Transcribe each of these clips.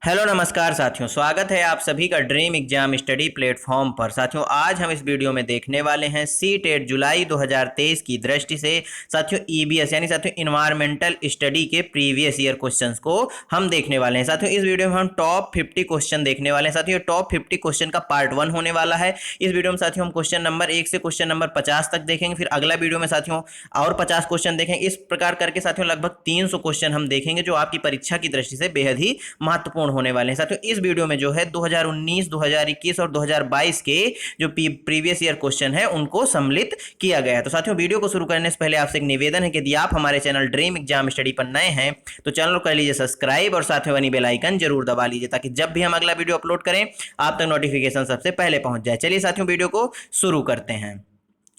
Hello नमस्कार साथियों, स्वागत है आप सभी का ड्रीम एग्जाम स्टडी प्लेटफॉर्म पर। साथियों, आज हम इस वीडियो में देखने वाले हैं सी-टेट जुलाई 2023 की दृष्टि से साथियों ईबीएस यानी साथियों इन्वायरमेंटल स्टडी के प्रीवियस ईयर क्वेश्चंस को हम देखने वाले हैं। साथियों, इस वीडियो में हम टॉप 50 क्वेश्चन देखने वाले हैं। साथियों, टॉप 50 क्वेश्चन का पार्ट 1 होने वाला है। इस वीडियो में साथियों हम क्वेश्चन नंबर 1 से क्वेश्चन नंबर 50 तक देखेंगे। फिर अगला वीडियो में साथियों और 50 क्वेश्चन देखेंगे। इस प्रकार करके साथियों लगभग 300 क्वेश्चन हम देखेंगे जो आपकी परीक्षा की दृष्टि से बेहद ही महत्वपूर्ण होने वाले हैं। साथियों, इस वीडियो में जो है 2019, 2021 और 2022 के जो प्रीवियस ईयर क्वेश्चन है उनको सम्मिलित किया गया है। तो साथियों, वीडियो को शुरू करने से पहले आपसे एक निवेदन है कि यदि आप हमारे चैनल ड्रीम एग्जाम स्टडी पर नए हैं तो चैनल को कर लीजिए सब्सक्राइब और साथ में बनी बेल आइकन जरूर दबा लीजिए ताकि जब भी हम अगला वीडियो अपलोड करें आप तक नोटिफिकेशन सबसे पहले पहुंच जाए। चलिए साथियों, वीडियो को शुरू करते हैं।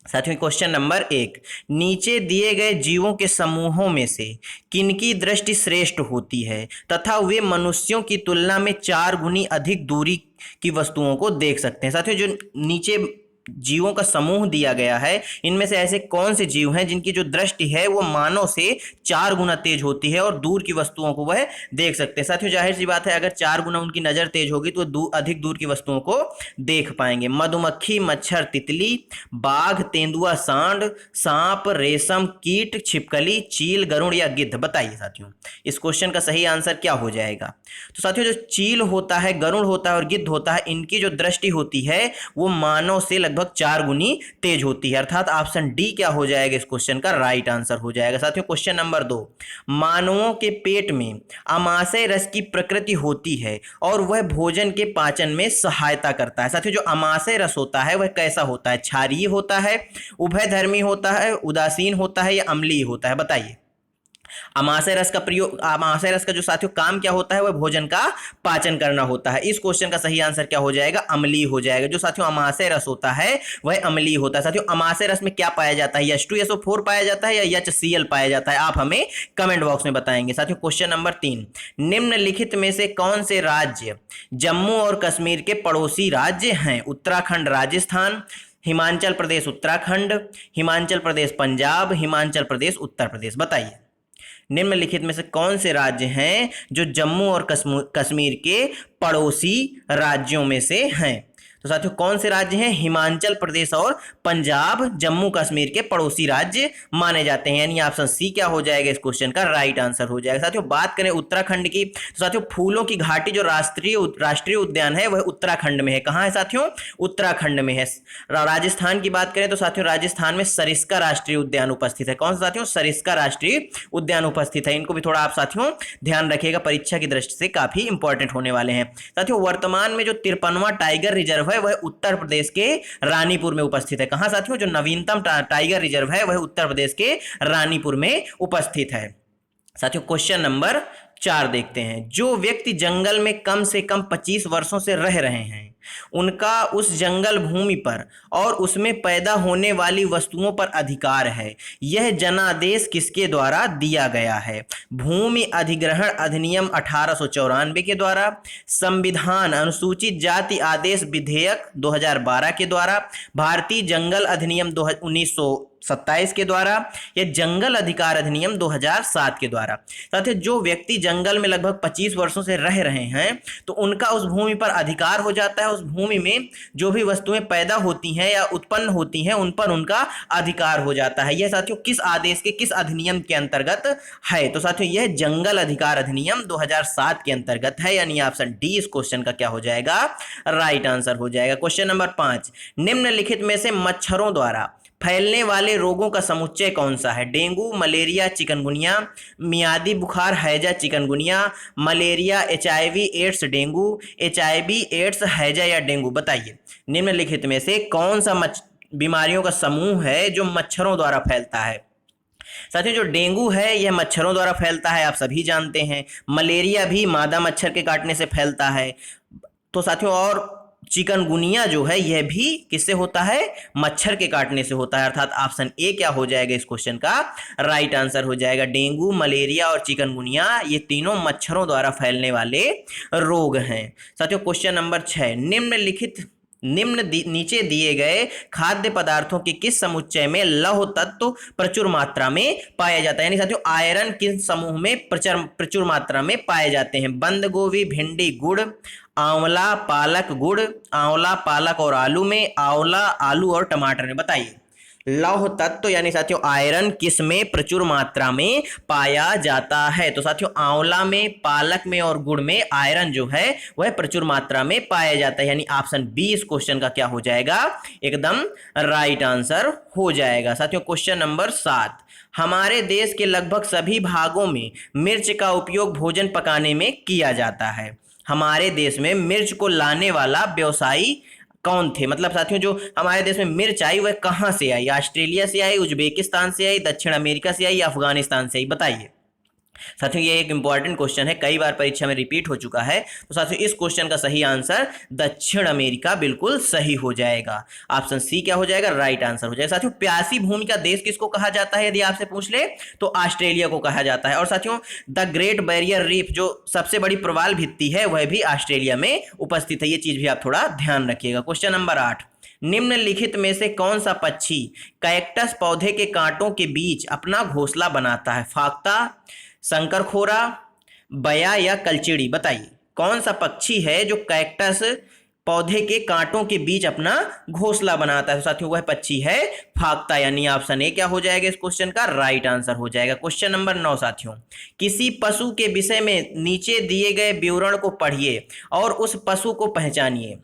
साथियों, क्वेश्चन नंबर 1, नीचे दिए गए जीवों के समूहों में से किनकी दृष्टि श्रेष्ठ होती है तथा वे मनुष्यों की तुलना में 4 गुनी अधिक दूरी की वस्तुओं को देख सकते हैं। साथियों, जो नीचे जीवों का समूह दिया गया है इनमें से ऐसे कौन से जीव हैं जिनकी जो दृष्टि है वो मानव से 4 गुना तेज होती है और दूर की वस्तुओं को वह देख सकते हैं। साथियों, जाहिर सी बात है अगर 4 गुना उनकी नजर तेज होगी तो अधिक दूर की वस्तुओं को देख पाएंगे। मधुमक्खी, मच्छर, तितली, बाघ, तेंदुआ, सांड, सांप, रेशम कीट, छिपकली, चील, गरुड़ या गिद्ध। बताइए साथियों इस क्वेश्चन का सही आंसर क्या हो जाएगा। तो साथियों, जो चील होता है, गरुड़ होता है और गिद्ध होता है, इनकी जो दृष्टि होती है वो मानव से लगभग 4 गुनी तेज होती है, अर्थात ऑप्शन डी क्या हो जाएगा इस क्वेश्चन का राइट आंसर हो जाएगा। साथियों, क्वेश्चन नंबर 2, मानवों के पेट में अमाशय रस की प्रकृति होती है और वह भोजन के पाचन में सहायता करता है। साथियों, जो अमाशय रस होता है वह कैसा होता है? क्षारीय होता है, उभयधर्मी होता है, उदासीन होता है या अम्लीय होता है? बताइए। अमाशय रस का प्रयोग, अमाशय रस का जो साथियों काम क्या होता है वह भोजन का पाचन करना होता है। इस क्वेश्चन का सही आंसर क्या हो जाएगा? अम्लीय हो जाएगा। जो साथियों अमाशय रस होता है वह अम्लीय होता है। साथियों, अमाशय रस में क्या पाया जाता है? H2SO4 पाया जाता है या HCl पाया जाता है? आप हमें कमेंट बॉक्स में बताएंगे। साथियों, क्वेश्चन नंबर 3, निम्नलिखित में से कौन से राज्य जम्मू और कश्मीर के पड़ोसी राज्य हैं? उत्तराखंड राजस्थान, हिमाचल प्रदेश उत्तराखंड, हिमाचल प्रदेश पंजाब, हिमाचल प्रदेश उत्तर प्रदेश। बताइए निम्नलिखित में से कौन से राज्य हैं जो जम्मू और कश्मीर के पड़ोसी राज्यों में से हैं? तो साथियों कौन से राज्य हैं? हिमाचल प्रदेश और पंजाब जम्मू कश्मीर के पड़ोसी राज्य माने जाते हैं, यानी ऑप्शन सी क्या हो जाएगा इस क्वेश्चन का राइट आंसर हो जाएगा। साथियों, बात करें उत्तराखंड की तो साथियों फूलों की घाटी जो राष्ट्रीय उद्यान है वह उत्तराखंड में है। कहाँ है साथियों? उत्तराखंड में है। राजस्थान की बात करें तो साथियों राजस्थान में सरिस्का राष्ट्रीय उद्यान उपस्थित है। कौन सा साथियों? सरिस्का राष्ट्रीय उद्यान उपस्थित है। इनको भी थोड़ा आप साथियों ध्यान रखिएगा, परीक्षा की दृष्टि से काफी इंपॉर्टेंट होने वाले हैं। साथियों, वर्तमान में जो 53वां टाइगर रिजर्व है वह उत्तर प्रदेश के रानीपुर में उपस्थित है। कहां साथियों? जो नवीनतम टाइगर रिजर्व है वह उत्तर प्रदेश के रानीपुर में उपस्थित है। साथियों, क्वेश्चन नंबर 4 देखते हैं। जो व्यक्ति जंगल में कम से कम 25 वर्षों से रह रहे हैं उनका उस जंगल भूमि पर और उसमें पैदा होने वाली वस्तुओं पर अधिकार है। यह जनादेश किसके द्वारा दिया गया है? भूमि अधिग्रहण अधिनियम 1894 के द्वारा, संविधान अनुसूचित जाति आदेश विधेयक 2012 के द्वारा, भारतीय जंगल अधिनियम 1927 के द्वारा या जंगल अधिकार अधिनियम 2007 के द्वारा। साथ ही जो व्यक्ति जंगल में लगभग 25 वर्षों से रह रहे हैं तो उनका उस भूमि पर अधिकार हो जाता है। उस भूमि में जो भी वस्तुएं पैदा होती हैं या उत्पन्न होती हैं उन पर उनका अधिकार हो जाता है। यह साथियों किस आदेश के, किस अधिनियम के अंतर्गत है? तो साथियों यह जंगल अधिकार अधिनियम 2007 के अंतर्गत है, यानी ऑप्शन डी इस क्वेश्चन का क्या हो जाएगा? राइट आंसर हो जाएगा। क्वेश्चन नंबर 5, निम्नलिखित में से मच्छरों द्वारा फैलने वाले रोगों का समुच्चय कौन सा है? डेंगू, मलेरिया, चिकनगुनिया, मियादी बुखार, हैजा, chikungunya, malaria, HIV AIDS, dengue, HIV AIDS, हैजा या डेंगू। बताइए निम्नलिखित में से कौन सा बीमारियों का समूह है जो मच्छरों द्वारा फैलता है? साथियों, जो डेंगू है यह मच्छरों द्वारा फैलता है, आप सभी जानते हैं। मलेरिया भी मादा मच्छर के काटने से फैलता है। तो साथियों और चिकनगुनिया जो है यह भी किससे होता है? मच्छर के काटने से होता है, अर्थात ऑप्शन ए क्या हो जाएगा इस क्वेश्चन का राइट आंसर हो जाएगा। डेंगू, मलेरिया और चिकनगुनिया ये तीनों मच्छरों द्वारा फैलने वाले रोग हैं। साथियों, क्वेश्चन नंबर 6, निम्नलिखित नीचे दिए गए खाद्य पदार्थों के किस समुच्चय में लौह तत्व प्रचुर मात्रा में पाया जाता है, यानी साथियों आयरन किस समूह में प्रचुर मात्रा में पाए जाते हैं? बंद गोभी, भिंडी, गुड़, आंवला, पालक, गुड़, आंवला, पालक और आलू में, आंवला, आलू और टमाटर में। बताइए लौह तत्व यानी साथियों आयरन किस में प्रचुर मात्रा में पाया जाता है? तो साथियों आंवला में, पालक में और गुड़ में आयरन जो है वह प्रचुर मात्रा में पाया जाता है, यानी ऑप्शन बी इस क्वेश्चन का क्या हो जाएगा? एकदम राइट आंसर हो जाएगा। साथियों क्वेश्चन नंबर 7, हमारे देश के लगभग सभी भागों में मिर्च का उपयोग भोजन पकाने में किया जाता है। हमारे देश में मिर्च को लाने वाला व्यवसायी कौन थे? मतलब साथियों जो हमारे देश में मिर्च आई वह कहां से आई? ऑस्ट्रेलिया से आई, उज्बेकिस्तान से आई, दक्षिण अमेरिका से आई या अफगानिस्तान से आई? बताइए साथियों ये एक इंपॉर्टेंट क्वेश्चन है, कई बार परीक्षा में रिपीट हो चुका है। तो साथियों इस क्वेश्चन का सही आंसर दक्षिण अमेरिका बिल्कुल सही हो जाएगा। ऑप्शन सी क्या हो जाएगा? राइट आंसर हो जाएगा। साथियों प्यासी भूमि का देश किसको कहा जाता है? यदि आपसे पूछ ले तो ऑस्ट्रेलिया को कहा जाता है। और साथियों द ग्रेट बैरियर रीफ जो सबसे बड़ी प्रवाल भित्ति है वह भी ऑस्ट्रेलिया में उपस्थित है, ये चीज भी आप थोड़ा ध्यान रखिएगा। क्वेश्चन नंबर 8, निम्नलिखित में से कौन सा पक्षी कैक्टस पौधे के कांटों के बीच अपना घोंसला बनाता है? फाख्ता, शंकरखोरा, बया या कलचिड़ी? बताइए कौन सा पक्षी है जो कैक्टस पौधे के कांटों के बीच अपना घोंसला बनाता है? तो साथियों वह पक्षी है फाख्ता, यानी ऑप्शन ए क्या हो जाएगा इस क्वेश्चन का? राइट आंसर हो जाएगा। क्वेश्चन नंबर 9 साथियों, किसी पशु के विषय में नीचे दिए गए विवरण को पढ़िए और उस पशु को पहचानिए।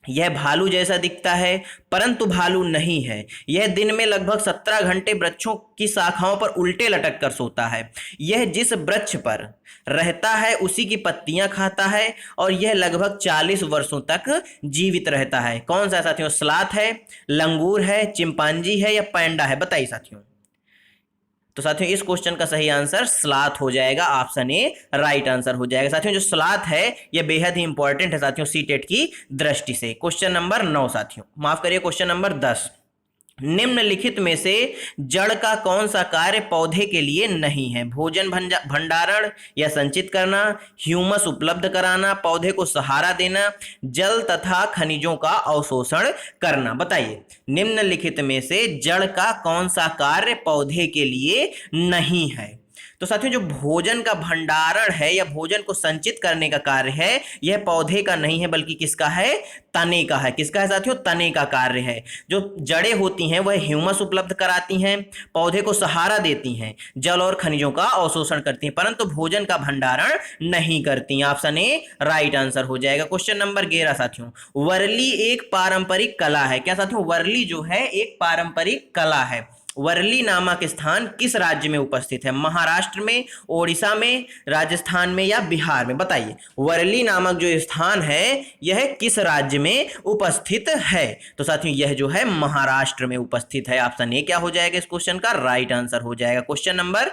यह भालू जैसा दिखता है परंतु भालू नहीं है। यह दिन में लगभग 17 घंटे वृक्षों की शाखाओं पर उल्टे लटक कर सोता है। यह जिस वृक्ष पर रहता है उसी की पत्तियां खाता है और यह लगभग 40 वर्षों तक जीवित रहता है। कौन सा साथियों? स्लॉथ है, लंगूर है, चिंपांजी है या पैंडा है? बताइए साथियों। तो साथियों इस क्वेश्चन का सही आंसर स्लॉथ हो जाएगा, ऑप्शन ए राइट आंसर हो जाएगा। साथियों जो स्लॉथ है यह बेहद ही इंपॉर्टेंट है साथियों सीटेट की दृष्टि से। क्वेश्चन नंबर 9 साथियों, माफ करिए क्वेश्चन नंबर 10, निम्नलिखित में से जड़ का कौन सा कार्य पौधे के लिए नहीं है? भोजन भंडारण या संचित करना, ह्यूमस उपलब्ध कराना, पौधे को सहारा देना, जल तथा खनिजों का अवशोषण करना? बताइए निम्नलिखित में से जड़ का कौन सा कार्य पौधे के लिए नहीं है? तो साथियों जो भोजन का भंडारण है या भोजन को संचित करने का कार्य है यह पौधे का नहीं है बल्कि किसका है? तने का है। किसका है साथियों? तने का कार्य है। जो जड़ें होती हैं वह ह्यूमस उपलब्ध कराती हैं, पौधे को सहारा देती हैं, जल और खनिजों का अवशोषण करती हैं, परंतु भोजन का भंडारण नहीं करती। ऑप्शन ए राइट आंसर हो जाएगा। क्वेश्चन नंबर 11 साथियों, वर्ली एक पारंपरिक कला है। क्या साथियों? वर्ली जो है एक पारंपरिक कला है। वर्ली नामक स्थान किस राज्य में उपस्थित है? महाराष्ट्र में, ओडिशा में, राजस्थान में या बिहार में? बताइए वर्ली नामक जो स्थान है यह किस राज्य में उपस्थित है? तो साथियों यह जो है महाराष्ट्र में उपस्थित है। ऑप्शन ए क्या हो जाएगा इस क्वेश्चन का? राइट आंसर हो जाएगा। क्वेश्चन नंबर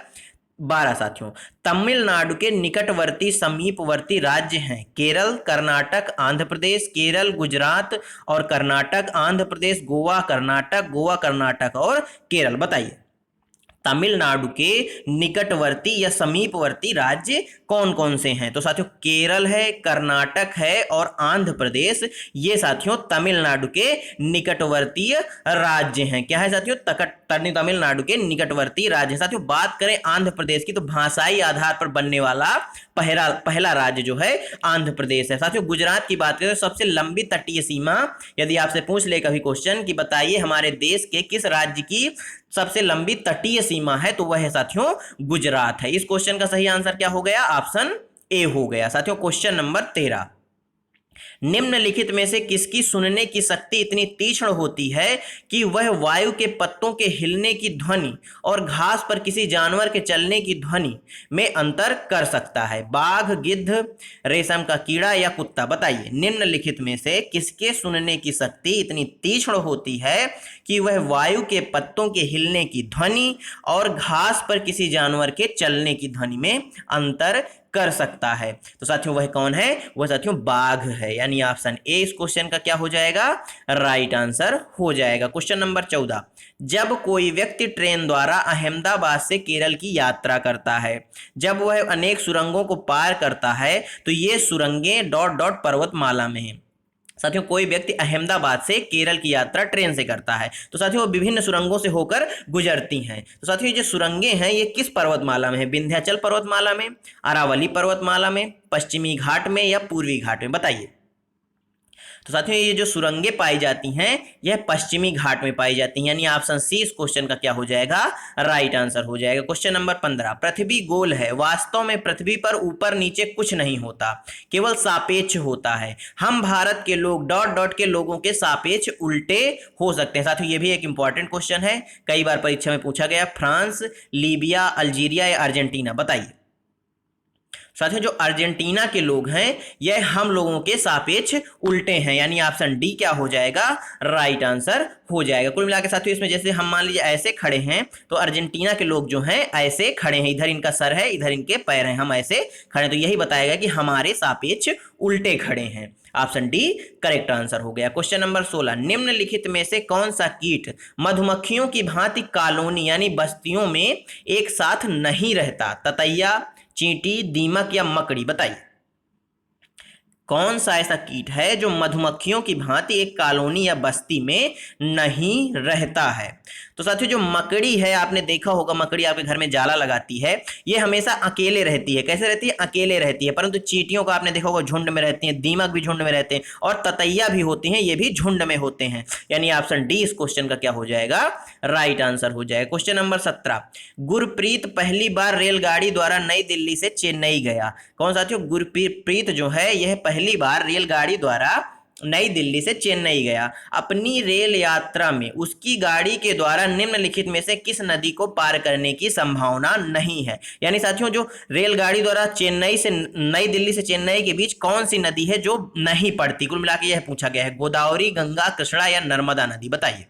12 साथियों, तमिलनाडु के निकटवर्ती समीपवर्ती राज्य हैं केरल, कर्नाटक, आंध्र प्रदेश, केरल, गुजरात और कर्नाटक, आंध्र प्रदेश, गोवा, कर्नाटक और केरल। बताइए तमिलनाडु के निकटवर्ती या समीपवर्ती राज्य कौन कौन से हैं? तो साथियों केरल है, कर्नाटक है और आंध्र प्रदेश, ये साथियों तमिलनाडु के निकटवर्ती राज्य हैं। क्या है साथियों? तमिलनाडु के निकटवर्ती राज्य। साथियों बात करें आंध्र प्रदेश की तो भाषाई आधार पर बनने वाला पहला राज्य जो है आंध्र प्रदेश है। साथियों गुजरात की बात करें तो सबसे लंबी तटीय सीमा, यदि आपसे पूछ ले कभी क्वेश्चन कि बताइए हमारे देश के किस राज्य की सबसे लंबी तटीय सीमा है, तो वह है साथियों गुजरात है। इस क्वेश्चन का सही आंसर क्या हो गया? ऑप्शन ए हो गया। साथियों क्वेश्चन नंबर 13, निम्नलिखित में से किसकी सुनने की शक्ति इतनी तीक्ष्ण होती है कि वह वायु के पत्तों के हिलने की ध्वनि और घास पर किसी जानवर के चलने की ध्वनि में अंतर कर सकता है? बाघ, गिद्ध, रेशम का कीड़ा या कुत्ता? बताइए निम्नलिखित में से किसके सुनने की शक्ति इतनी तीक्ष्ण होती है कि वह वायु के पत्तों के हिलने की ध्वनि और घास पर किसी जानवर के चलने की ध्वनि में अंतर कर सकता है? तो साथियों वह कौन है? वह साथियों बाघ है, यानी ऑप्शन ए इस क्वेश्चन का क्या हो जाएगा? राइट आंसर हो जाएगा। क्वेश्चन नंबर 14, जब कोई व्यक्ति ट्रेन द्वारा अहमदाबाद से केरल की यात्रा करता है, जब वह अनेक सुरंगों को पार करता है तो ये सुरंगें डॉट डॉट पर्वतमाला में हैं। साथियों कोई व्यक्ति अहमदाबाद से केरल की यात्रा ट्रेन से करता है तो साथियों वो विभिन्न सुरंगों से होकर गुजरती हैं। तो साथियों ये जो सुरंगें हैं ये किस पर्वतमाला में है? विंध्याचल पर्वतमाला में, अरावली पर्वतमाला में, पश्चिमी घाट में या पूर्वी घाट में? बताइए। तो साथियों ये जो सुरंगें पाई जाती हैं यह पश्चिमी घाट में पाई जाती हैं, यानी ऑप्शन सी इस क्वेश्चन का क्या हो जाएगा? राइट आंसर हो जाएगा। क्वेश्चन नंबर 15, पृथ्वी गोल है, वास्तव में पृथ्वी पर ऊपर नीचे कुछ नहीं होता, केवल सापेक्ष होता है। हम भारत के लोग डॉट डॉट के लोगों के सापेक्ष उल्टे हो सकते हैं। साथियों ये भी एक इंपॉर्टेंट क्वेश्चन है, कई बार परीक्षा में पूछा गया। फ्रांस, लीबिया, अल्जीरिया या अर्जेंटीना? बताइए। साथियों जो अर्जेंटीना के लोग हैं यह हम लोगों के सापेक्ष उल्टे हैं, यानी ऑप्शन डी क्या हो जाएगा? राइट आंसर हो जाएगा। कुल मिलाकर साथियों इसमें जैसे हम मान लीजिए ऐसे खड़े हैं तो अर्जेंटीना के लोग जो हैं ऐसे खड़े हैं, इधर इनका सर है इधर इनके पैर हैं, हम ऐसे खड़े हैं, तो यही बताएगा कि हमारे सापेक्ष उल्टे खड़े हैं। ऑप्शन डी करेक्ट आंसर हो गया। क्वेश्चन नंबर 16, निम्नलिखित में से कौन सा कीट मधुमक्खियों की भांति कॉलोनी यानी बस्तियों में एक साथ नहीं रहता? ततैया, चींटी, दीमक या मकड़ी? बताइए कौन सा ऐसा कीट है जो मधुमक्खियों की भांति एक कॉलोनी या बस्ती में नहीं रहता है? तो साथियों जो मकड़ी है, आपने देखा होगा मकड़ी आपके घर में जाला लगाती है, ये हमेशा अकेले रहती है। कैसे रहती है? अकेले रहती है। परंतु चींटियों का आपने देखा होगा झुंड में रहती हैं, दीमक भी झुंड में रहते हैं और ततैया भी होती हैं, ये भी झुंड में होते हैं। यानी ऑप्शन डी इस क्वेश्चन का क्या हो जाएगा? राइट आंसर हो जाएगा। क्वेश्चन नंबर 17, गुरप्रीत पहली बार रेलगाड़ी द्वारा नई दिल्ली से चेन्नई गया। कौन साथियों? गुरप्रीत जो है यह पहली बार रेलगाड़ी द्वारा नई दिल्ली से चेन्नई गया। अपनी रेल यात्रा में उसकी गाड़ी के द्वारा निम्नलिखित में से किस नदी को पार करने की संभावना नहीं है? यानी साथियों जो रेलगाड़ी द्वारा नई दिल्ली से चेन्नई के बीच कौन सी नदी है जो नहीं पड़ती? कुल मिलाकर यह पूछा गया है, गोदावरी, गंगा, कृष्णा या नर्मदा नदी? बताइए।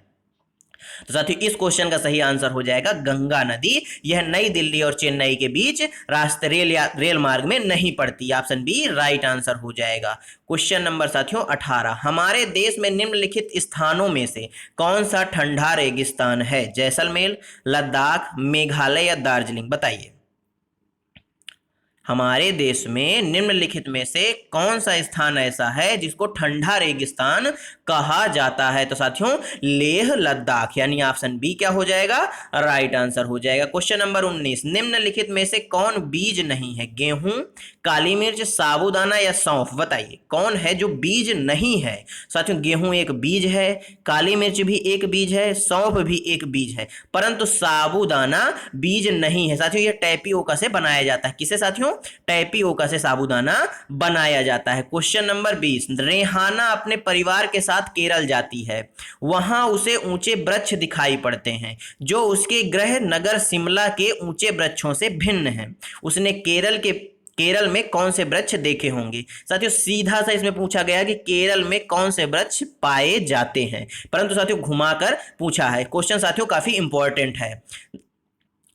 तो साथियों इस क्वेश्चन का सही आंसर हो जाएगा गंगा नदी। यह नई दिल्ली और चेन्नई के बीच रास्ते रेल मार्ग में नहीं पड़ती। ऑप्शन बी राइट आंसर हो जाएगा। क्वेश्चन नंबर साथियों 18, हमारे देश में निम्नलिखित स्थानों में से कौन सा ठंडा रेगिस्तान है? जैसलमेर, लद्दाख, मेघालय या दार्जिलिंग? बताइए हमारे देश में निम्नलिखित में से कौन सा स्थान ऐसा है जिसको ठंडा रेगिस्तान कहा जाता है? तो साथियों लेह लद्दाख, यानी ऑप्शन बी क्या हो जाएगा? राइट आंसर हो जाएगा। क्वेश्चन नंबर 19, निम्नलिखित में से कौन बीज नहीं है? गेहूं, काली मिर्च, साबूदाना या सौंफ? बताइए कौन है जो बीज नहीं है? साथियों गेहूं एक बीज है, काली मिर्च भी एक बीज है, सौंफ भी एक बीज है, परंतु साबूदाना बीज नहीं है। साथियों यह टैपियोका से बनाया जाता है। किसे साथियों? टैपियोका से साबूदाना बनाया जाता है। क्वेश्चन नंबर 20, रेहाना अपने परिवार के साथ केरल जाती है, वहां उसे ऊंचे वृक्ष दिखाई पड़ते हैं जो उसके गृह नगर शिमला के ऊंचे वृक्षों से भिन्न हैं। उसने केरल में कौन से वृक्ष देखे होंगे? साथियों सीधा सा इसमें पूछा गया कि केरल में कौन से वृक्ष पाए जाते हैं, परंतु साथियों घुमाकर पूछा है। क्वेश्चन साथियों काफी इंपॉर्टेंट है।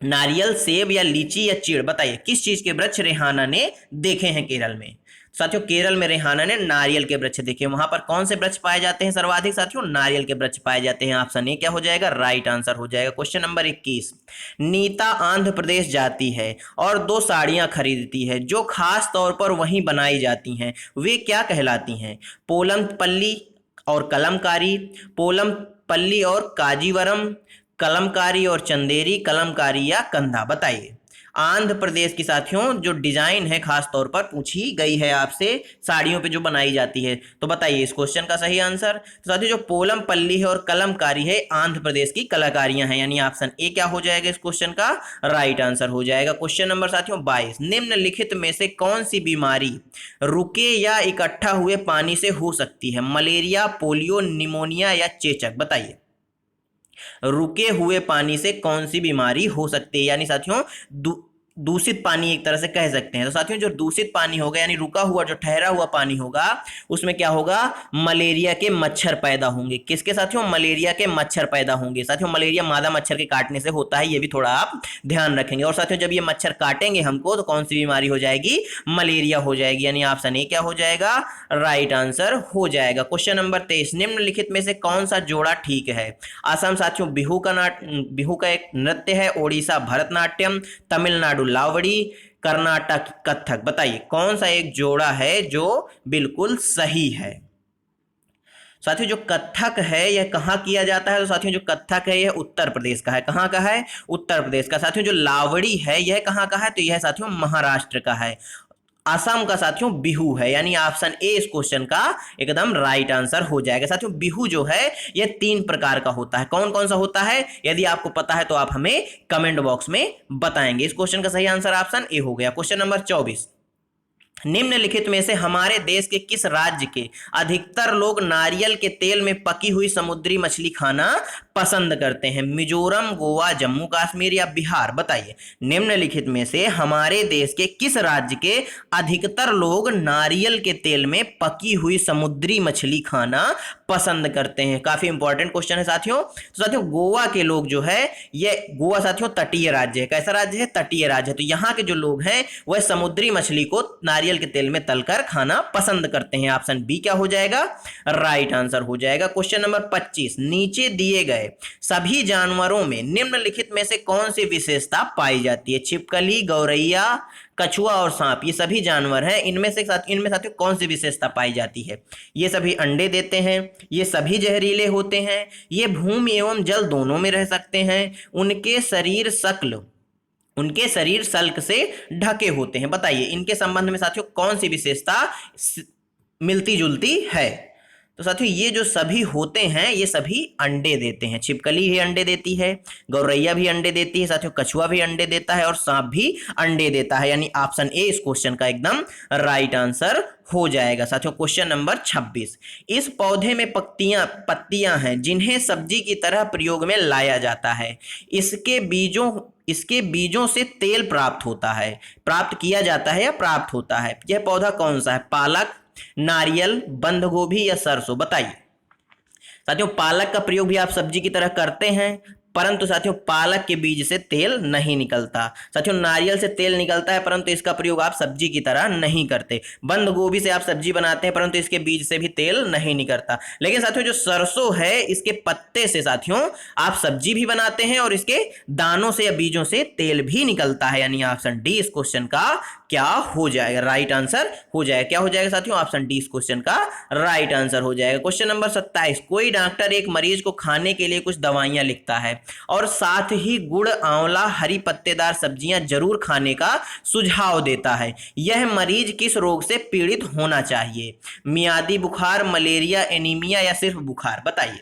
नारियल, सेब या लीची या चीड़? बताइए किस चीज के वृक्ष रेहाना ने देखे हैं केरल में? साथियों केरल में रेहाना ने नारियल के वृक्ष देखे। वहां पर कौन से वृक्ष पाए जाते हैं सर्वाधिक? साथियों नारियल के वृक्ष पाए जाते हैं। ऑप्शन ए क्या हो जाएगा? राइट आंसर हो जाएगा। क्वेश्चन नंबर 21, नीता आंध्र प्रदेश जाती है और 2 साड़ियां खरीदती है जो खास तौर पर वहीं बनाई जाती हैं, वे क्या कहलाती हैं? पोलम पल्ली और कलमकारी, पोलम पल्ली और काजीवरम, कलमकारी और चंदेरी, कलमकारी या कंधा? बताइए आंध्र प्रदेश की साथियों जो डिजाइन है खास तौर पर पूछी गई है आपसे साड़ियों पे जो बनाई जाती है, तो बताइए इस क्वेश्चन का सही आंसर। तो साथियों जो पोलम पल्ली है और कलमकारी है आंध्र प्रदेश की कलाकारियां हैं, यानी ऑप्शन ए क्या हो जाएगा इस क्वेश्चन का? राइट आंसर हो जाएगा। क्वेश्चन नंबर साथियों 22, निम्नलिखित में से कौन सी बीमारी रुके या इकट्ठा हुए पानी से हो सकती है? मलेरिया, पोलियो, निमोनिया या चेचक? बताइए रुके हुए पानी से कौन सी बीमारी हो सकती है? यानी साथियों दूषित पानी एक तरह से कह सकते हैं। तो साथियों जो दूषित पानी होगा यानी रुका हुआ जो ठहरा हुआ पानी होगा उसमें क्या होगा? मलेरिया के मच्छर पैदा होंगे। किसके साथियों? मलेरिया के मच्छर पैदा होंगे। साथियों मलेरिया मादा मच्छर के काटने से होता है, ये भी थोड़ा आप ध्यान रखेंगे। और साथियों जब ये मच्छर काटेंगे हमको तो कौन सी बीमारी हो जाएगी? मलेरिया हो जाएगी, यानी ऑप्शन ए क्या हो जाएगा? राइट आंसर हो जाएगा। क्वेश्चन नंबर 23, निम्नलिखित में से कौन सा जोड़ा ठीक है? असम साथियों बिहू का एक नृत्य है, ओडिशा भरतनाट्यम, तमिलनाडु लावड़ी, कर्नाटक कथक? बताइए कौन सा एक जोड़ा है जो बिल्कुल सही है? साथियों जो कथक है यह कहाँ किया जाता है? तो साथियों जो कथक है यह उत्तर प्रदेश का है। कहाँ का है? उत्तर प्रदेश का। साथियों जो लावड़ी है यह कहाँ का है? तो यह साथियों महाराष्ट्र का है। असम का साथियों बिहू है, यानी ऑप्शन ए इस क्वेश्चन का एकदम राइट आंसर हो जाएगा। साथियों बिहू जो है यह 3 प्रकार का होता है। कौन कौन सा होता है? यदि आपको पता है तो आप हमें कमेंट बॉक्स में बताएंगे। इस क्वेश्चन का सही आंसर ऑप्शन ए हो गया। क्वेश्चन नंबर 24, निम्नलिखित में से हमारे देश के किस राज्य के अधिकतर लोग नारियल के तेल में पकी हुई समुद्री मछली खाना पसंद करते हैं? मिजोरम, गोवा, जम्मू कश्मीर या बिहार? बताइए। निम्नलिखित में से हमारे देश के किस राज्य के अधिकतर लोग नारियल के तेल में पकी हुई समुद्री मछली खाना पसंद करते हैं? काफी इंपॉर्टेंट क्वेश्चन है साथियों। तो साथियों गोवा के लोग जो है, ये गोवा साथियों तटीय राज्य है। कैसा राज्य है? तटीय राज्य है। तो यहाँ के जो लोग हैं वह समुद्री मछली को नारियल के तेल में तलकर खाना पसंद करते हैं। ऑप्शन बी क्या हो जाएगा? राइट आंसर हो जाएगा। क्वेश्चन नंबर 25, नीचे दिए गए सभी जानवरों में निम्नलिखित में से कौन सी विशेषता पाई जाती है? छिपकली, गौरैया, कछुआ और सांप, ये सभी जानवर हैं। इनमें साथियों कौन सी विशेषता पाई जाती है? ये सभी अंडे देते हैं, ये सभी जहरीले होते हैं, ये भूमि एवं जल दोनों में रह सकते हैं, उनके शरीर सल्क से ढके होते हैं। बताइए इनके संबंध में साथियों कौन सी विशेषता मिलती जुलती है? तो साथियों ये जो सभी होते हैं ये सभी अंडे देते हैं। छिपकली भी अंडे देती है, गौरैया भी अंडे देती है, साथियों कछुआ भी अंडे देता है और सांप भी अंडे देता है, यानी ऑप्शन ए इस क्वेश्चन का एकदम राइट आंसर हो जाएगा। साथियों क्वेश्चन नंबर 26, इस पौधे में पत्तियां हैं जिन्हें सब्जी की तरह प्रयोग में लाया जाता है। इसके बीजों से तेल प्राप्त किया जाता है या प्राप्त होता है? यह पौधा कौन सा है? पालक, नारियल, बंद गोभी या सरसों? बताइए। साथियों पालक का प्रयोग भी आप सब्जी की तरह करते हैं, परंतु साथियों पालक के बीज से तेल नहीं निकलता। साथियों नारियल से तेल निकलता है परंतु इसका प्रयोग आप सब्जी की तरह नहीं करते। बंद गोभी से आप सब्जी बनाते हैं परंतु इसके बीज से भी तेल नहीं निकलता। लेकिन साथियों जो सरसों है इसके पत्ते से साथियों आप सब्जी भी बनाते हैं और इसके दानों से या बीजों से तेल भी निकलता है, यानी ऑप्शन डी इस क्वेश्चन का क्या हो जाएगा? राइट आंसर हो जाएगा। क्या हो जाएगा साथियों? ऑप्शन डी इस क्वेश्चन का राइट आंसर हो जाएगा। क्वेश्चन नंबर 27, कोई डॉक्टर एक मरीज को खाने के लिए कुछ दवाइयां लिखता है और साथ ही गुड़, आंवला, हरी पत्तेदार सब्जियां जरूर खाने का सुझाव देता है। यह मरीज किस रोग से पीड़ित होना चाहिए? मियादी बुखार, मलेरिया, एनीमिया या सिर्फ बुखार? बताइए।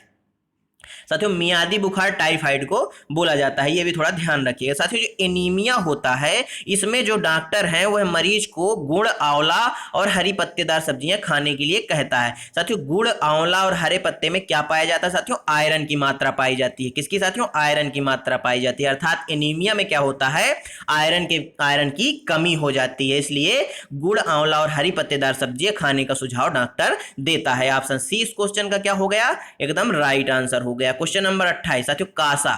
साथियों मियादी बुखार टाइफाइड को बोला जाता है, ये भी थोड़ा ध्यान रखिएगा। साथियों जो एनीमिया होता है इसमें जो डॉक्टर है वह मरीज को गुड़, आंवला और हरी पत्तेदार सब्जियां खाने के लिए कहता है। साथियों गुड़, आंवला और हरे पत्ते में क्या पाया जाता है? साथियों आयरन की मात्रा पाई जाती है। किसकी साथियों? आयरन की मात्रा पाई जाती है। अर्थात एनीमिया में क्या होता है? आयरन की कमी हो जाती है, इसलिए गुड़, आंवला और हरी पत्तेदार सब्जियां खाने का सुझाव डॉक्टर देता है। ऑप्शन सी इस क्वेश्चन का क्या हो गया? एकदम राइट आंसर हो गया। क्वेश्चन नंबर 28, साथियों कांसा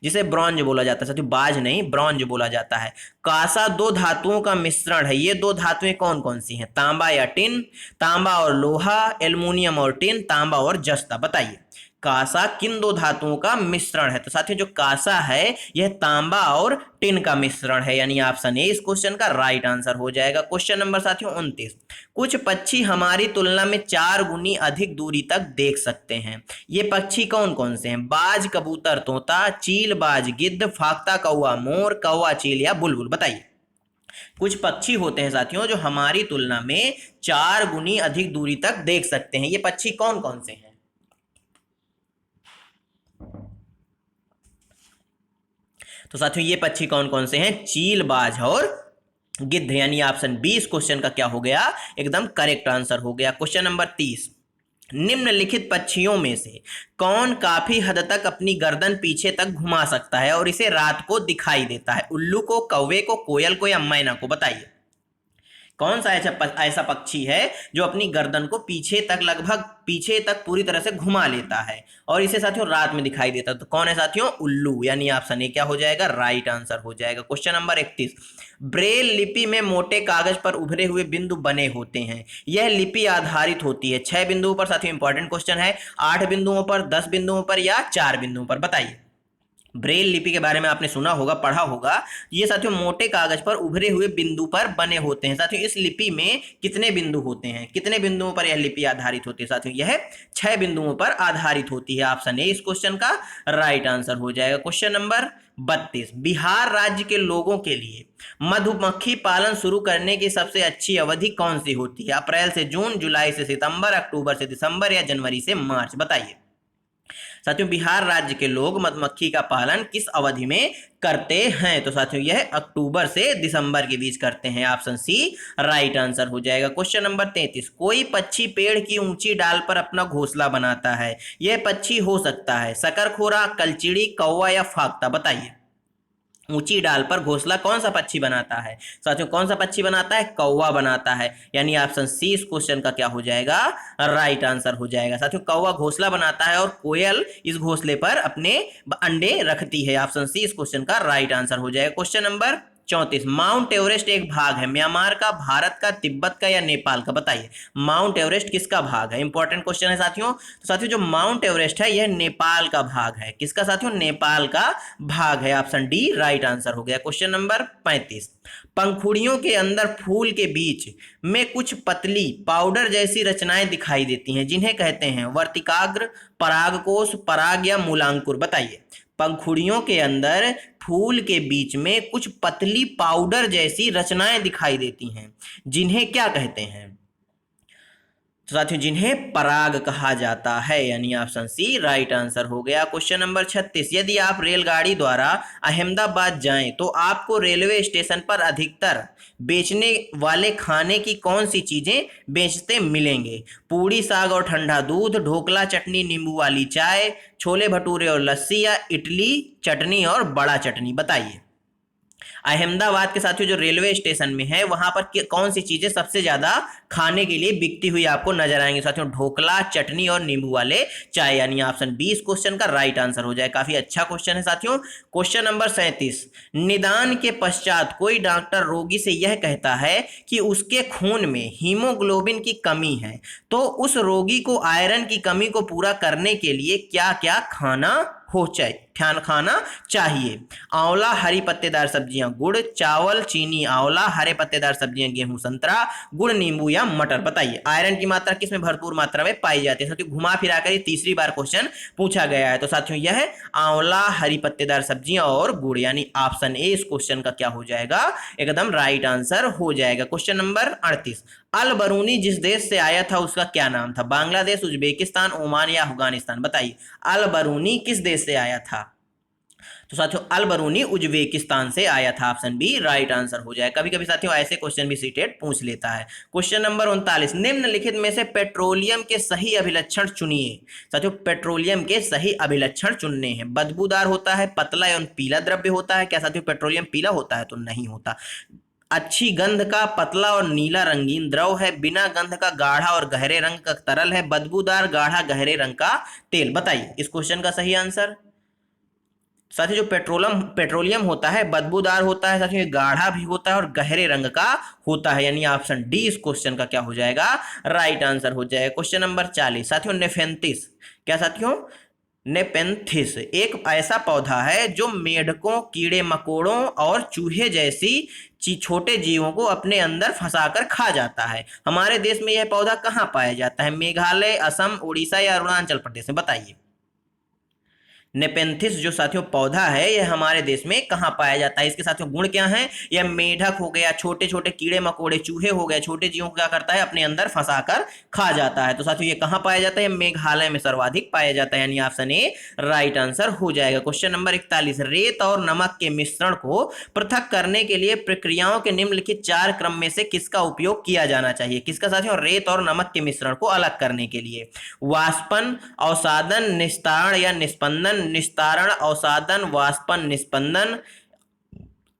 जिसे ब्रॉन्ज बोला जाता है, साथियों बाज नहीं ब्रॉन्ज बोला जाता है। कांसा दो धातुओं का मिश्रण है, ये दो धातुएं कौन कौन सी हैं? तांबा या टिन, तांबा और लोहा, एल्युमिनियम और टिन, तांबा और जस्ता? बताइए कांसा किन दो धातुओं का मिश्रण है? तो साथियों जो कांसा है यह तांबा और टिन का मिश्रण है, यानी ऑप्शन ए इस क्वेश्चन का राइट आंसर हो जाएगा। क्वेश्चन नंबर साथियों 29, कुछ पक्षी हमारी तुलना में 4 गुनी अधिक दूरी तक देख सकते हैं। ये पक्षी कौन कौन से हैं? बाज, कबूतर, तोता, चील, बाज, गिद्ध, फाख्ता, कौवा, मोर, कौवा, चील या बुलबुल? बताइए। कुछ पक्षी होते हैं साथियों जो हमारी तुलना में 4 गुनी अधिक दूरी तक देख सकते हैं, ये पक्षी कौन कौन से हैं? तो साथियों ये पक्षी कौन कौन से हैं? चील, बाज और गिद्ध, यानी ऑप्शन बी इस क्वेश्चन का क्या हो गया? एकदम करेक्ट आंसर हो गया। क्वेश्चन नंबर 30, निम्नलिखित पक्षियों में से कौन काफी हद तक अपनी गर्दन पीछे तक घुमा सकता है और इसे रात को दिखाई देता है? उल्लू को, कौवे को, कोयल को या मैना को? बताइए कौन सा ऐसा पक्षी है जो अपनी गर्दन को लगभग पीछे तक पूरी तरह से घुमा लेता है और इसे साथियों रात में दिखाई देता है? तो कौन है साथियों? उल्लू, यानी ऑप्शन ए क्या हो जाएगा? राइट आंसर हो जाएगा। क्वेश्चन नंबर 31, ब्रेल लिपि में मोटे कागज पर उभरे हुए बिंदु बने होते हैं, यह लिपि आधारित होती है 6 बिंदुओं पर? साथियों इंपॉर्टेंट क्वेश्चन है। 8 बिंदुओं पर, 10 बिंदुओं पर या 4 बिंदुओं पर? बताइए। ब्रेल लिपि के बारे में आपने सुना होगा, पढ़ा होगा। ये साथियों मोटे कागज पर उभरे हुए बिंदु पर बने होते हैं। साथियों इस लिपि में कितने बिंदु होते हैं, कितने बिंदुओं पर यह लिपि आधारित होती है? साथियों यह 6 बिंदुओं पर आधारित होती है। ऑप्शन ए इस क्वेश्चन का राइट आंसर हो जाएगा। क्वेश्चन नंबर 32, बिहार राज्य के लोगों के लिए मधुमक्खी पालन शुरू करने की सबसे अच्छी अवधि कौन सी होती है? अप्रैल से जून, जुलाई से सितंबर, अक्टूबर से दिसंबर या जनवरी से मार्च? बताइए। साथियों बिहार राज्य के लोग मधुमक्खी का पालन किस अवधि में करते हैं? तो साथियों यह अक्टूबर से दिसंबर के बीच करते हैं। ऑप्शन सी राइट आंसर हो जाएगा। क्वेश्चन नंबर 33, कोई पक्षी पेड़ की ऊंची डाल पर अपना घोंसला बनाता है। यह पक्षी हो सकता है शकरखोरा, कलचिड़ी, कौवा या फाख्ता? बताइए। ऊंची डाल पर घोंसला कौन सा पक्षी बनाता है? साथियों कौन सा पक्षी बनाता है? कौवा बनाता है। यानी ऑप्शन सी इस क्वेश्चन का क्या हो जाएगा? राइट आंसर हो जाएगा। साथियों कौवा घोंसला बनाता है और कोयल इस घोंसले पर अपने अंडे रखती है। ऑप्शन सी इस क्वेश्चन का राइट आंसर हो जाएगा। क्वेश्चन नंबर 34, माउंट एवरेस्ट एक भाग है म्यांमार का, भारत का, तिब्बत का या नेपाल का? बताइए माउंट एवरेस्ट किसका भाग है? इंपॉर्टेंट क्वेश्चन है साथियों। तो साथियों जो माउंट एवरेस्ट है यह नेपाल का भाग है। किसका साथियों? नेपाल का भाग है। ऑप्शन डी राइट आंसर हो गया। क्वेश्चन नंबर 35, पंखुड़ियों के अंदर फूल के बीच में कुछ पतली पाउडर जैसी रचनाएं दिखाई देती हैं, जिन्हें कहते हैं वर्तिकाग्र, परागकोश, पराग या मूलांकुर? बताइए। पंखुड़ियों के अंदर फूल के बीच में कुछ पतली पाउडर जैसी रचनाएं दिखाई देती हैं, जिन्हें क्या कहते हैं? तो साथियों जिन्हें पराग कहा जाता है। यानी ऑप्शन सी राइट आंसर हो गया। क्वेश्चन नंबर 36, यदि आप रेलगाड़ी द्वारा अहमदाबाद जाएं तो आपको रेलवे स्टेशन पर अधिकतर बेचने वाले खाने की कौन सी चीजें बेचते मिलेंगे? पूड़ी, साग और ठंडा दूध, ढोकला, चटनी, नींबू वाली चाय, छोले भटूरे और लस्सी या इडली चटनी और बड़ा चटनी? बताइए। अहमदाबाद के साथियों जो रेलवे स्टेशन में है वहां पर कौन सी चीजें सबसे ज्यादा खाने के लिए बिकती हुई आपको नजर आएंगी? साथियों ढोकला, चटनी और नींबू वाले चाय। यानी ऑप्शन बी इस क्वेश्चन का राइट आंसर हो जाए। काफी अच्छा क्वेश्चन है साथियों। क्वेश्चन नंबर 37, निदान के पश्चात कोई डॉक्टर रोगी से यह कहता है कि उसके खून में हीमोग्लोबिन की कमी है, तो उस रोगी को आयरन की कमी को पूरा करने के लिए क्या क्या खाना चाहिए? आंवला, हरी पत्तेदार सब्जियां, गुड़, चावल, चीनी, आंवला, हरे पत्तेदार सब्जियां, गेहूं, संतरा, गुड़, नींबू या मटर? बताइए आयरन की मात्रा किसमें भरपूर मात्रा में पाई जाती है? साथियों घुमा फिरा कर तीसरी बार क्वेश्चन पूछा गया है। तो साथियों यह आंवला, हरी पत्तेदार सब्जियां और गुड़। यानी ऑप्शन ए इस क्वेश्चन का क्या हो जाएगा? एकदम राइट आंसर हो जाएगा। क्वेश्चन नंबर 38, अल बरूनी जिस देश से आया था उसका क्या नाम था? बांग्लादेश, उज्बेकिस्तान, ओमान या अफगानिस्तान? बताइए अल बरूनी किस देश से आया था? तो साथियों अल बरूनी उज्बेकिस्तान से आया था। ऑप्शन बी राइट आंसर हो जाए। कभी कभी साथियों ऐसे क्वेश्चन भी सीटेट पूछ लेता है। क्वेश्चन नंबर 39, निम्नलिखित में से पेट्रोलियम के सही अभिलक्षण चुनिए। साथियों पेट्रोलियम के सही अभिलक्षण चुनने हैं। बदबूदार होता है, पतला एवं पीला द्रव्य होता है। क्या साथियों पेट्रोलियम पीला होता है? तो नहीं होता। अच्छी गंध का पतला और नीला रंगीन द्रव है। बिना गंध का गाढ़ा और गहरे रंग का तरल है। बदबूदार गाढ़ा गहरे रंग का तेल? बताइए इस क्वेश्चन का सही आंसर। साथियों जो पेट्रोलियम होता है बदबूदार होता है साथियों, गाढ़ा भी होता है और गहरे रंग का होता है। यानी ऑप्शन डी इस क्वेश्चन का क्या हो जाएगा? राइट आंसर हो जाएगा। क्वेश्चन नंबर 40, साथियों नेफेंथिस, क्या साथियों? नेपेंथिस एक ऐसा पौधा है जो मेढकों, कीड़े मकोड़ों और चूहे जैसी छोटे जीवों को अपने अंदर फंसाकर खा जाता है। हमारे देश में यह पौधा कहाँ पाया जाता है? मेघालय, असम, उड़ीसा या अरुणाचल प्रदेश में? बताइए। नेपेंथिस जो साथियों पौधा है यह हमारे देश में कहाँ पाया जाता है? इसके साथियों गुण क्या हैं? यह मेढक हो गया, छोटे छोटे कीड़े मकोड़े, चूहे हो गए, छोटे जीवों को क्या करता है? अपने अंदर फंसाकर खा जाता है। तो साथियों ये कहाँ पाया जाता है? मेघालय में सर्वाधिक पाया जाता है। यानी ऑप्शन ए राइट आंसर हो जाएगा। क्वेश्चन नंबर 41, रेत और नमक के मिश्रण को पृथक करने के लिए प्रक्रियाओं के निम्नलिखित 4 क्रम में से किसका उपयोग किया जाना चाहिए? किसका साथियों? रेत और नमक के मिश्रण को अलग करने के लिए वाष्पन, अवसादन, निस्तारण या निस्पंदन? निस्तारण, अवसादन, वाष्पन, निस्पंदन,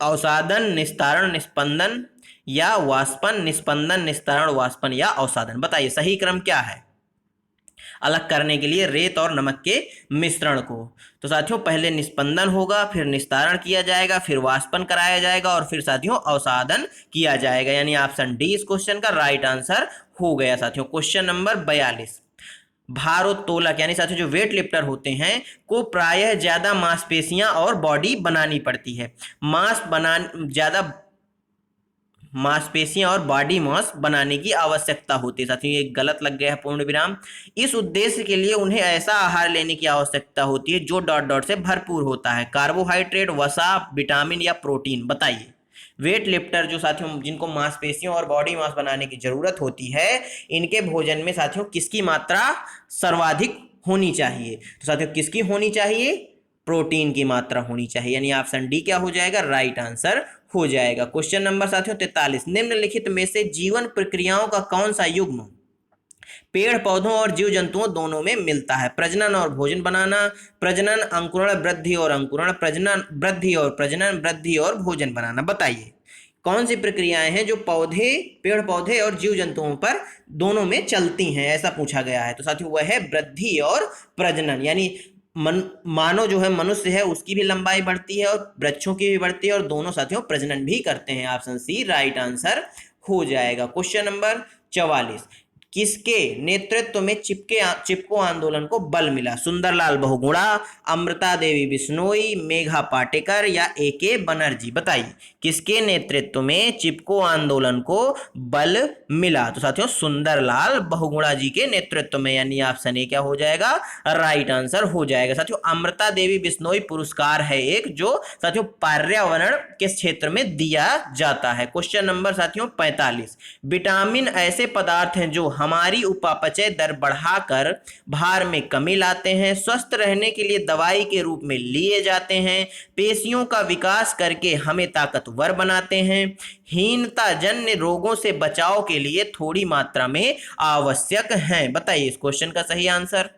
अवसादन, निस्तारण, निस्पंदन या वाष्पन, निस्पंदन, निस्तारण, वाष्पन या अवसादन? बताइए सही क्रम क्या है अलग करने के लिए रेत और नमक के मिश्रण को? तो साथियों पहले निस्पंदन होगा, फिर निस्तारण किया जाएगा, फिर वाष्पन कराया जाएगा और फिर साथियों अवसादन किया जाएगा। यानी ऑप्शन डी इस क्वेश्चन का राइट आंसर हो गया साथियों। क्वेश्चन नंबर 42, भारोत्तोलक यानी साथियों जो वेट लिफ्टर होते हैं को प्रायः ज्यादा मांसपेशियां और बॉडी बनानी पड़ती है। ज्यादा मांसपेशियां और बॉडी मास बनाने की आवश्यकता होती है। साथियों ये गलत लग गया है पूर्ण विराम। इस उद्देश्य के लिए उन्हें ऐसा आहार लेने की आवश्यकता होती है जो डॉट डॉट से भरपूर होता है। कार्बोहाइड्रेट, वसा, विटामिन या प्रोटीन। बताइए वेट लिफ्टर जो साथियों जिनको मांसपेशियों और बॉडी मास बनाने की जरूरत होती है, इनके भोजन में साथियों किसकी मात्रा सर्वाधिक होनी चाहिए? तो साथियों किसकी होनी चाहिए? प्रोटीन की मात्रा होनी चाहिए, यानी ऑप्शन डी क्या हो जाएगा? राइट आंसर हो जाएगा। क्वेश्चन नंबर साथियों 43, निम्नलिखित में से जीवन प्रक्रियाओं का कौन सा युग्म पेड़ पौधों और जीव जंतुओं दोनों में मिलता है? प्रजनन और भोजन बनाना, प्रजनन, अंकुरण, वृद्धि और अंकुरण, प्रजनन, वृद्धि और प्रजनन, वृद्धि और भोजन बनाना। बताइए कौन सी प्रक्रियाएं हैं जो पेड़ पौधे और जीव जंतुओं पर दोनों में चलती हैं, ऐसा पूछा गया है। तो साथियों वह है वृद्धि और प्रजनन, यानी मानव जो है मनुष्य है उसकी भी लंबाई बढ़ती है और वृक्षों की भी बढ़ती है और दोनों साथियों प्रजनन भी करते हैं। ऑप्शन सी राइट आंसर हो जाएगा। क्वेश्चन नंबर 44, किसके नेतृत्व में चिपको आंदोलन को बल मिला? सुंदरलाल बहुगुणा, अमृता देवी बिश्नोई, मेघा पाटेकर या ए.के. बनर्जी। बताइए किसके नेतृत्व में चिपको आंदोलन को बल मिला? तो साथियों सुंदरलाल बहुगुणा जी के नेतृत्व में, यानी ऑप्शन ए क्या हो जाएगा? राइट आंसर हो जाएगा। साथियों अमृता देवी बिश्नोई पुरस्कार है एक जो साथियों पर्यावरण के क्षेत्र में दिया जाता है। क्वेश्चन नंबर साथियों 45, विटामिन ऐसे पदार्थ हैं जो हमारी उपापचय दर बढ़ाकर भार में कमी लाते हैं, स्वस्थ रहने के लिए दवाई के रूप में लिए जाते हैं, पेशियों का विकास करके हमें ताकतवर बनाते हैं, हीनता जन्य रोगों से बचाव के लिए थोड़ी मात्रा में आवश्यक हैं। बताइए इस क्वेश्चन का सही आंसर।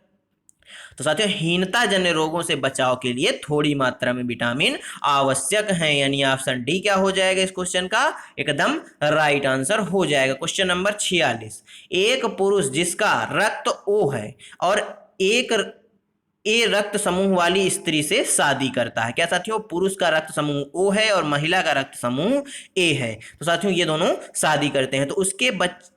तो साथियों हीनता जन्य रोगों से बचाव के लिए थोड़ी मात्रा में विटामिन आवश्यक है, यानी ऑप्शन डी क्या हो जाएगा इस क्वेश्चन का? एकदम राइट आंसर हो जाएगा। क्वेश्चन नंबर 46, एक पुरुष जिसका रक्त ओ है और एक ए रक्त समूह वाली स्त्री से शादी करता है। क्या साथियों? पुरुष का रक्त समूह ओ है और महिला का रक्त समूह ए है। तो साथियों ये दोनों शादी करते हैं तो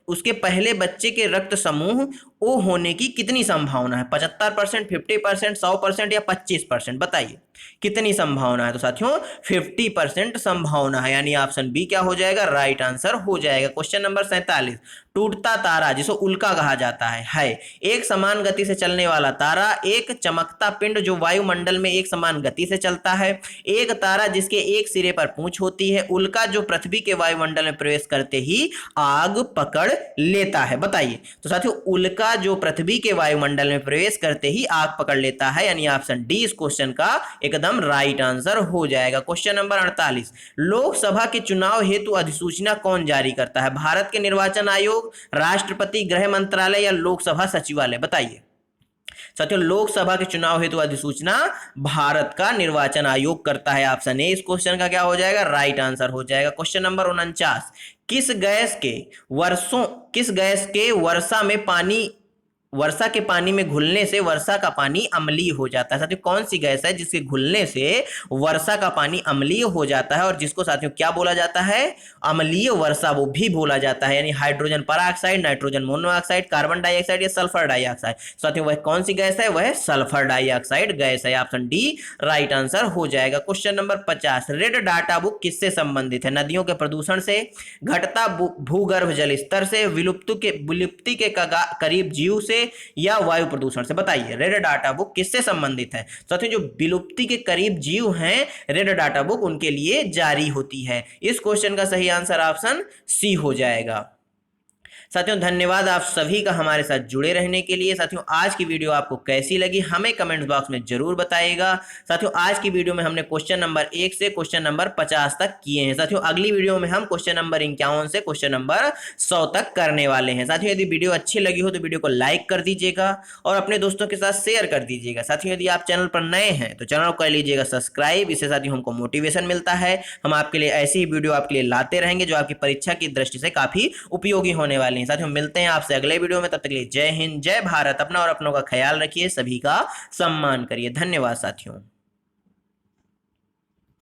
उसके पहले बच्चे के रक्त समूह ओ होने की कितनी संभावना है? 75%, 50%, 100% या 25%? बताइए कितनी संभावना है? तो साथियों 50% संभावना है, यानी ऑप्शन बी क्या हो जाएगा? राइट आंसर हो जाएगा। क्वेश्चन नंबर 47, टूटता तारा जिसे उल्का कहा जाता है एक समान गति से चलने वाला तारा, एक चमकता पिंड जो वायुमंडल में एक समान गति से चलता है, एक तारा जिसके एक सिरे पर पूंछ होती है, उल्का जो पृथ्वी के वायुमंडल में प्रवेश करते ही आग पकड़ लेता है। बताइए तो साथियों उल्का जो पृथ्वी के वायुमंडल में प्रवेश करते ही आग पकड़ लेता है, यानी ऑप्शन डी इस क्वेश्चन का एकदम राइट आंसर हो जाएगा। क्वेश्चन नंबर 48, लोकसभा के चुनाव हेतु अधिसूचना कौन जारी करता है? भारत के निर्वाचन आयोग, राष्ट्रपति, गृह मंत्रालय या लोकसभा सचिवालय? बताइए साथियों लोकसभा के चुनाव हेतु अधिसूचना भारत का निर्वाचन आयोग करता है। ऑप्शन ए इस क्वेश्चन का क्या हो जाएगा? राइट आंसर हो जाएगा। क्वेश्चन नंबर 49, किस गैस के वर्षा के पानी में घुलने से वर्षा का पानी अम्लीय हो जाता है? साथियों कौन सी गैस है जिसके घुलने से वर्षा का पानी अम्लीय हो जाता है और जिसको साथियों क्या बोला जाता है? अम्लीय वर्षा वो भी बोला जाता है, यानी hydrogen peroxide, nitrogen monoxide, carbon dioxide या सल्फर डाइऑक्साइड? साथियों वह कौन सी गैस है? वह सल्फर डाइऑक्साइड गैस है। ऑप्शन डी राइट आंसर हो जाएगा। Question number 50, red data book किससे संबंधित है? नदियों के प्रदूषण से, घटता भूगर्भ जल स्तर से, विलुप्ति के करीब जीव से या वायु प्रदूषण से? बताइए रेड डाटा बुक किससे संबंधित है? साथियों जो विलुप्ति के करीब जीव हैं रेड डाटा बुक उनके लिए जारी होती है। इस क्वेश्चन का सही आंसर ऑप्शन सी हो जाएगा। साथियों धन्यवाद आप सभी का हमारे साथ जुड़े रहने के लिए। साथियों आज की वीडियो आपको कैसी लगी हमें कमेंट बॉक्स में जरूर बताइएगा। साथियों आज की वीडियो में हमने क्वेश्चन नंबर 1 से क्वेश्चन नंबर 50 तक किए हैं। साथियों अगली वीडियो में हम क्वेश्चन नंबर 51 से क्वेश्चन नंबर 100 तक करने वाले हैं। साथियों यदि वीडियो अच्छी लगी हो तो वीडियो को लाइक कर दीजिएगा और अपने दोस्तों के साथ शेयर कर दीजिएगा। साथियों यदि आप चैनल पर नए हैं तो चैनल को कर लीजिएगा सब्सक्राइब। इससे साथियों हमको मोटिवेशन मिलता है, हम आपके लिए ऐसी ही वीडियो आपके लिए लाते रहेंगे जो आपकी परीक्षा की दृष्टि से काफी उपयोगी होने वाली है। साथियों मिलते हैं आपसे अगले वीडियो में, तब तक के लिए जय हिंद जय भारत। अपना और अपनों का ख्याल रखिए, सभी का सम्मान करिए। धन्यवाद साथियों।